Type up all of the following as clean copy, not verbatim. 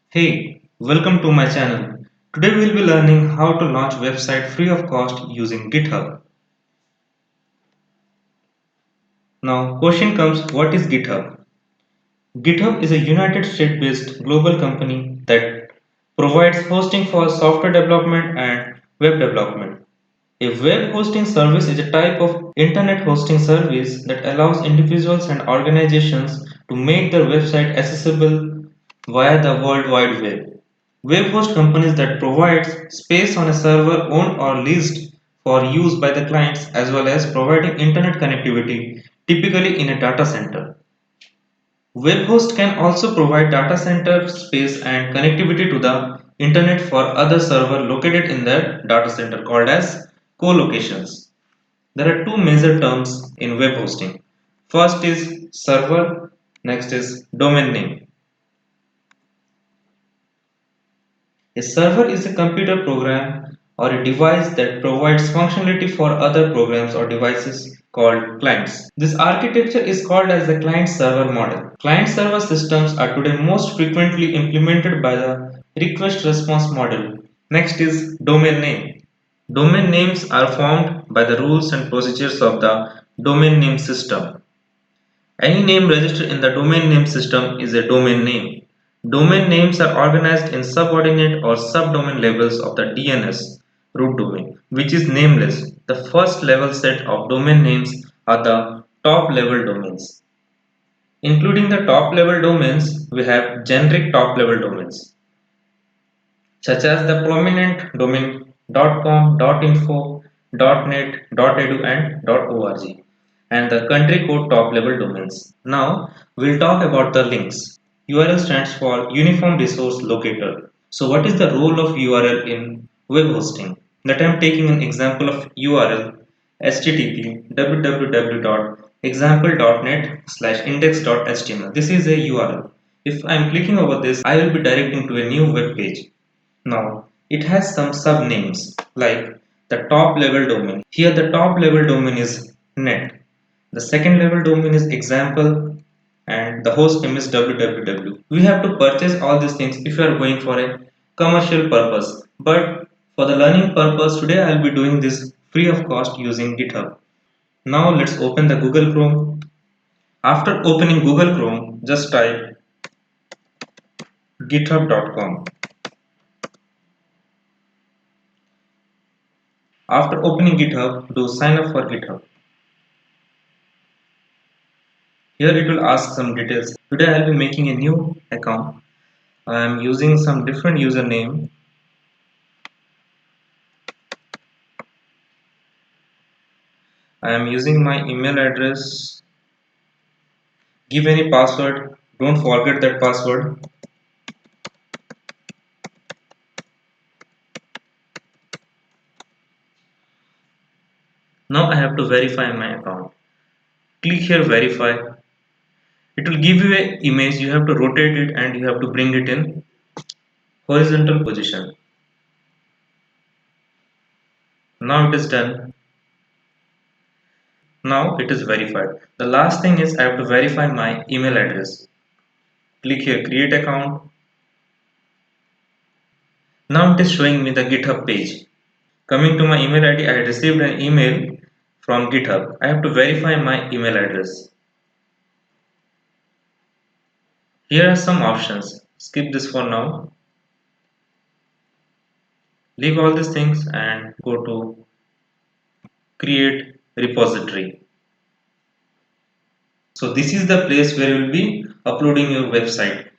Hey, welcome to my channel. Today we'll be learning how to launch website free of cost using GitHub. Now, question comes, what is GitHub? GitHub is a United States based global company that provides hosting for software development and web development. A web hosting service is a type of internet hosting service that allows individuals and organizations to make their website accessible via the World Wide Web. Web host companies that provides space on a server owned or leased for use by the clients as well as providing internet connectivity typically in a data center. Web host can also provide data center space and connectivity to the internet for other server located in the data center called as co-locations. There are two major terms in web hosting. First is server, next is domain name. A server is a computer program or a device that provides functionality for other programs or devices called clients. This architecture is called as the client-server model. Client-server systems are today most frequently implemented by the request-response model. Next is domain name. Domain names are formed by the rules and procedures of the domain name system. Any name registered in the domain name system is a domain name. Domain names are organized in subordinate or subdomain levels of the DNS root domain, which is nameless. The first level set of domain names are the top level domains. Including the top level domains, we have generic top level domains, such as the prominent domain .com, .info, .net, .edu and .org, and the country code top level domains. Now we'll talk about the links. URL stands for Uniform Resource Locator. So what is the role of URL in web hosting? That I'm taking an example of URL http www.example.net/index.html. This is a URL. If I'm clicking over this, I will be directing to a new web page. Now, it has some subnames like the top level domain. Here, the top level domain is net. The second level domain is example and the host name is www. We have to purchase all these things if you are going for a commercial purpose. But for the learning purpose, today I will be doing this free of cost using GitHub. Now, let's open the Google Chrome. After opening Google Chrome, just type github.com. After opening GitHub, do sign up for GitHub. Here it will ask some details. Today I will be making a new account. I am using some different username. I am using my email address. Give any password. Don't forget that password. Now I have to verify my account. Click here verify. It will give you an image. You have to rotate it and you have to bring it in horizontal position. Now it is done. Now it is verified. The last thing is I have to verify my email address. Click here create account. Now it is showing me the GitHub page. Coming to my email ID, I had received an email from GitHub. I have to verify my email address. Here are some options. Skip this for now. Leave all these things and go to create repository. So this is the place where you will be uploading your website.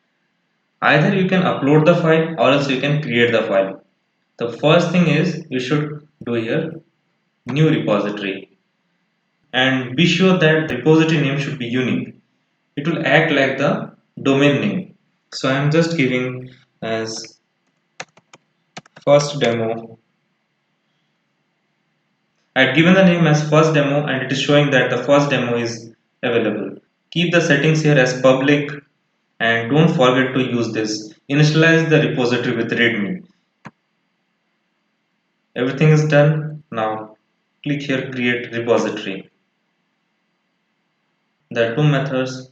Either you can upload the file or else you can create the file. The first thing is you should do here new repository and be sure that the repository name should be unique. It will act like the domain name. So I am just giving as first demo. I had given the name as first demo and it is showing that the first demo is available. Keep the settings here as public and don't forget to use this. Initialize the repository with readme. Everything is done. Now click here create repository. There are two methods.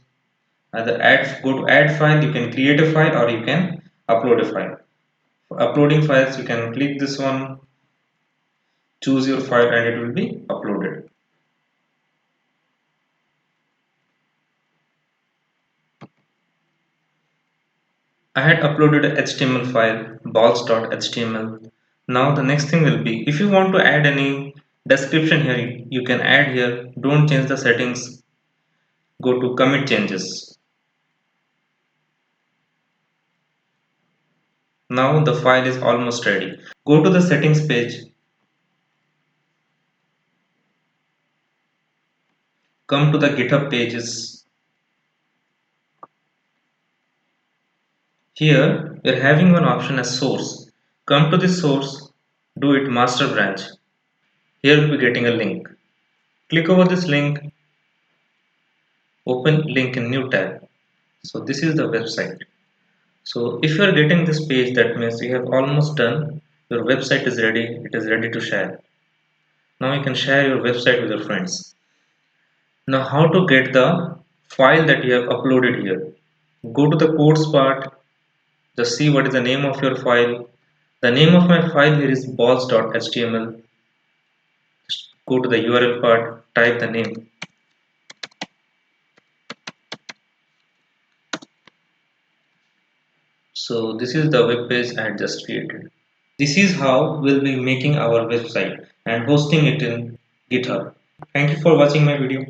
Either go to add file, you can create a file or you can upload a file. For uploading files, you can click this one, choose your file, and it will be uploaded. I had uploaded a HTML file, balls.html. Now the next thing will be, if you want to add any description here, you can add here. Don't change the settings. Go to commit changes. Now the file is almost ready. Go to the settings page. Come to the GitHub pages. Here we are having one option as source. Come to this source. Do it master branch. Here we'll be getting a link. Click over this link. Open link in new tab. So this is the website. So if you are getting this page, that means you have almost done. Your website is ready. It is ready to share. Now you can share your website with your friends. Now how to get the file that you have uploaded here? Go to the codes part. Just see what is the name of your file. The name of my file here is balls.html. Just go to the URL part. Type the name. So this is the web page I had just created. This is how we'll be making our website and hosting it in GitHub. Thank you for watching my video.